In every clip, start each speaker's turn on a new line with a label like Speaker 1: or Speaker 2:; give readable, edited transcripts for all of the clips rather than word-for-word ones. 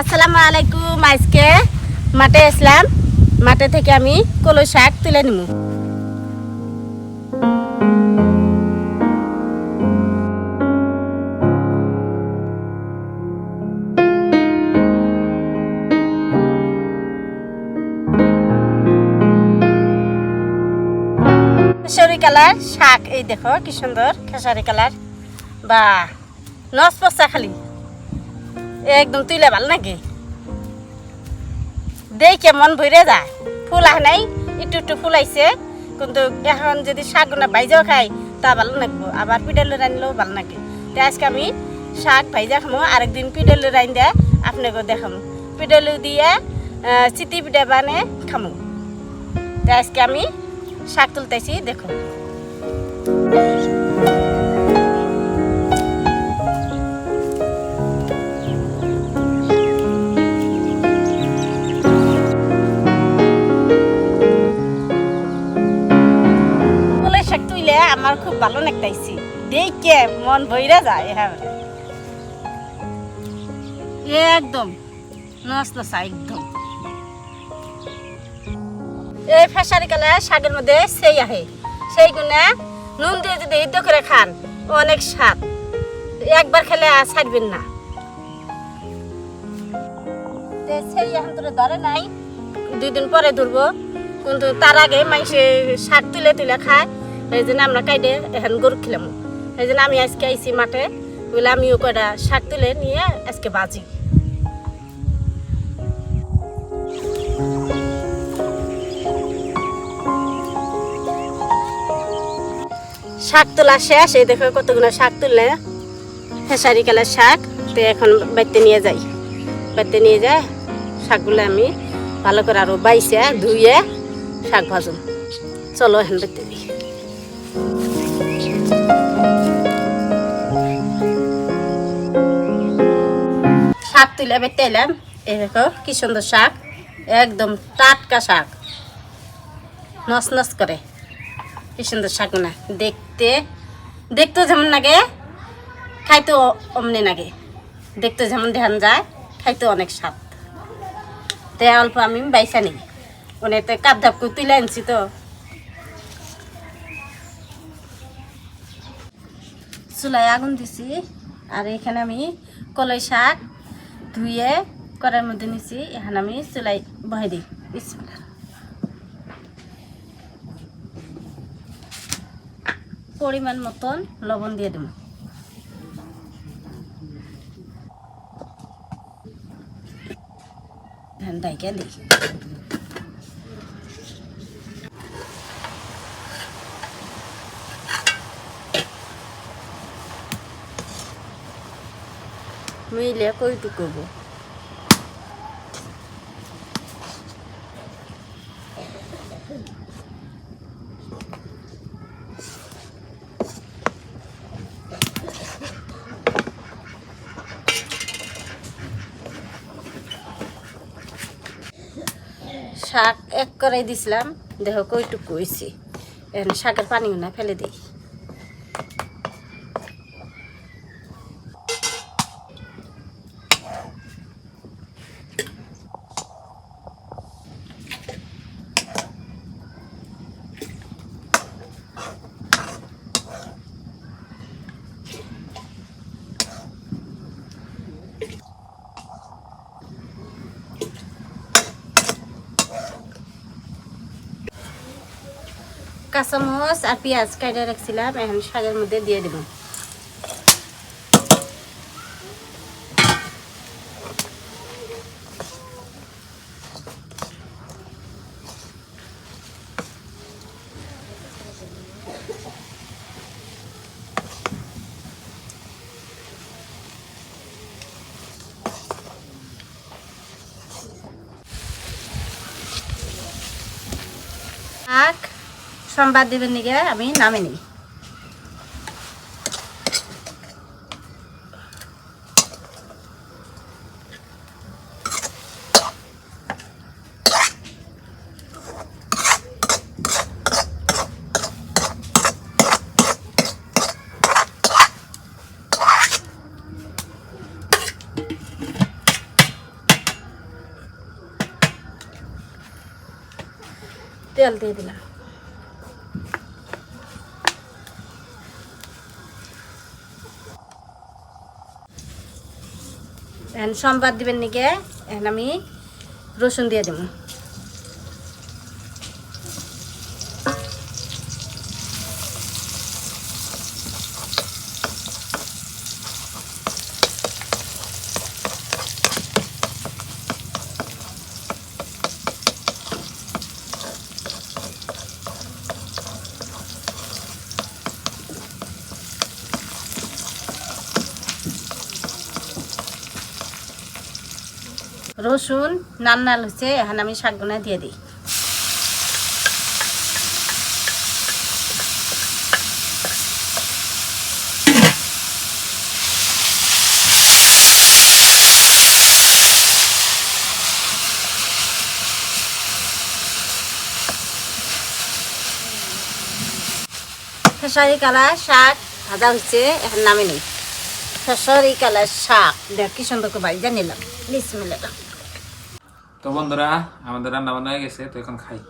Speaker 1: আসসালামু আলাইকুম। আজকে মাঠে আসলাম। মাঠে থেকে আমি কলই শাক তুলে নিব। খেসারি কালার শাক, এই দেখো কি সুন্দর খেসারি কালার, বা নস পচা খালি একদম তুইলে ভাল নাকি দেখে মন ভরে যায়। ফুল আহ নাই, একটু একটু ফুল আইছে, কিন্তু এখন যদি শাকগুলো ভাইজাও খাই তা ভালো লাগবো, আবার পিডালে রানলেও ভালো লাগে। তো আজকে আমি শাক ভাইজা খামো, আরেকদিন পিডালে রান দিয়ে আপনাকে দেখামো, পিডালু দিয়ে চিতি পিঠা বানে খামো। তো আজকে আমি শাক তুলতেছি, দেখো। আমার খুব ভালো লাগতেছি, দেখে মন ভইরা যায়। একদম নস নসা একদম। এই ফেসারি কালার শাকের মধ্যে সেই আহে, সেই গুণে নুন দিয়ে যদি ইদ্দ করে খান অনেক স্বাদ, একবার খেলে আর ছাড়বেন না। সেই এখন তোর ধরে নাই, 2 দিন পরে ধরবো, কিন্তু তার আগে মানুষে শাক তুলে তুলে খায়। এই জন্য আমরা কাইডে এখন গরু খেলাম। এই জন্য আমি আজকে আইসি মাঠে, বলে আমিও কয়টা শাক তুলে নিয়ে আজকে বাজি। শাক তোলা শেষ, এই দেখো কতগুলো শাক তুললে, খেসারি কালার শাক। তো এখন বাড়িতে নিয়ে যাই, বাড়িতে নিয়ে যায় শাকগুলো আমি ভালো করে আরো বাইছে ধুয়ে শাক ভাজুম। চলো এখন বাড়িতে দিই। শাক তুলে বেতে এলাম, এই দেখো কি সুন্দর শাক, একদম টাটকা শাক, নস নস করে কি সুন্দর শাক না দেখতে। দেখতে যেমন লাগে খাইতেও অমনি লাগে, দেখতে যেমন ধ্যান যায় খাইতে অনেক স্বাদ। তাই অল্প আমি বাইসা নিই, ওনেতে কাপ ধাপ করে তুলে আনছি। তো চুলায় আগুন দিছি, আর এখানে আমি কলাই শাক ধুয়ে কড়াইয়ের মধ্যে নিছি। এখন আমি চুলাই বহাই দিই। বিসমিল্লাহ। পরিমাণ মতন লবণ দিয়ে দেব। ধান ডাইকে দিই। মিলে কইটু করবো। শাক এক করাই দিছিলাম, দেখো কইটুকু হয়েছি। এখন শাকের পানিও না ফেলে দিই। কাঁচামরিচ আর পেঁয়াজ কাটে রাখছিলাম, এখন শাকের মধ্যে দিয়ে দেব। শাক সম্বাদ দেবেন নিগে আমি নামে নিই। তেল দিয়ে দিলাম। এখন সম্বাদ দিবেন নাকি, এখন আমি রসুন দিয়ে দেব। রসুন নাল হচ্ছে, এখন আমি শাকগুনা দিয়ে দিই। খেসারি কালার শাক ভাজা হচ্ছে, এখন নামে নেই। খেসারি কালার শাক দেখ কি সুন্দর করে ভাজা নিলাম। বিসমিল্লাহ।
Speaker 2: তো বন্ধুরা, আমাদের রান্না বান্না হয়ে গেছে, তো এখন খাই।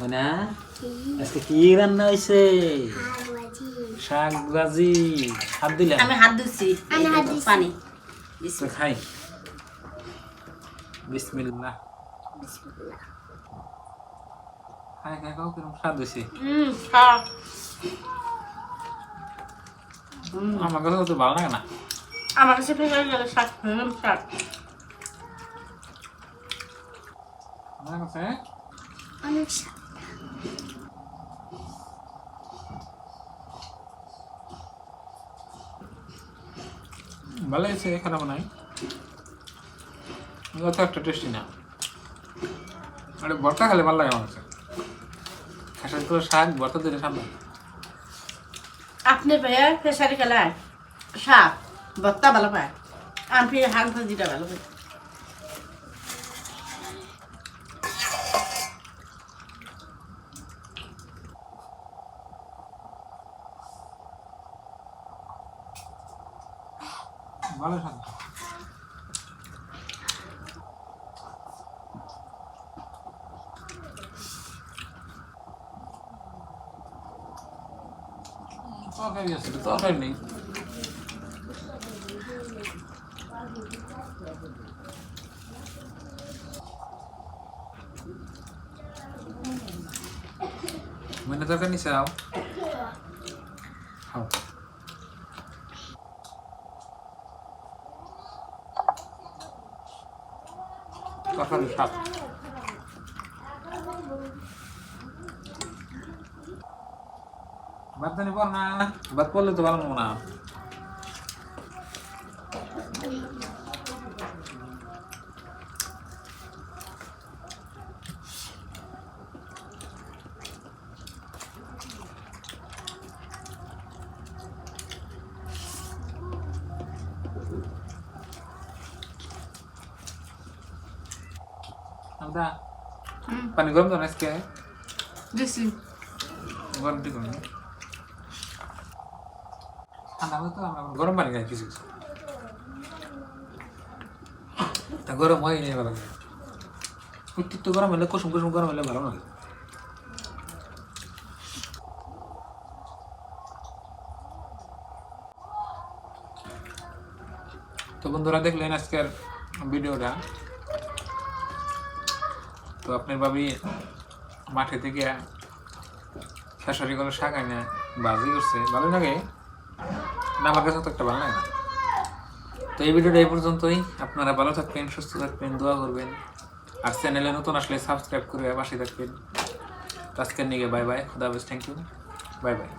Speaker 2: মানে আজকে কি রান্না হয়েছে? শাক ভাজি। হাত দিলাম,
Speaker 1: আমি হাত দিচ্ছি পানি।
Speaker 2: তো খাই। বিসমিল্লাহ। খাই খাই খাও, কিরকম স্বাদ হয়েছে। আমার কাছে তো ভালো লাগে না।
Speaker 1: আমার কাছে ফেভারিট গেল শাক। শাক
Speaker 2: আমার কাছে
Speaker 1: অনেক শাক।
Speaker 2: ভালো হয়েছে, খারাপ নাই। অত একটা টেস্টি না। আরে ভর্তা খেলে ভালো লাগে আমার কাছে। খেসারি করে শাক ভর্তা দিলে সামনে।
Speaker 1: আপনি ভাইয়া খেসারি কালার শাক ভর্তা ভালো পায়, আমি শাক ভাজিটা ভালো পাই।
Speaker 2: ভালো স্বাদ। তরকারি আছে, তরকারি নেই। মানে তরকারি নিচে আও খাও। তরকারি শাক ভাত জানি পর না, ভাত পড়লে তো ভালো না। পানি গরম তো না আজকে
Speaker 1: দিছি
Speaker 2: গরম ঠিক করুন। ঠান্ডা হলে তো আমরা গরম পানি খাই কিছু কিছু। তা গরম হয় নিয়ে ভালো লাগে। অতিরিক্ত গরম হলে, কুসুম কুসুম গরম হলে ভালো লাগে। তো বন্ধুরা, দেখলেন আজকের ভিডিওটা। তো আপনার ভাবি মাঠে থেকে খেসারি করে শাক এনে ভাজি করছে, ভালো লাগে না? আমার কাছে তো একটা ভালো লাগে না। তো এই ভিডিওটা এই পর্যন্তই। আপনারা ভালো থাকবেন, সুস্থ থাকবেন, দোয়া করবেন। আর চ্যানেলে নতুন আসলে সাবস্ক্রাইব করে পাশে থাকবেন। আজকের নিয়ে বাই বাই, খুদা হাফেজ, থ্যাংক ইউ, বাই বাই।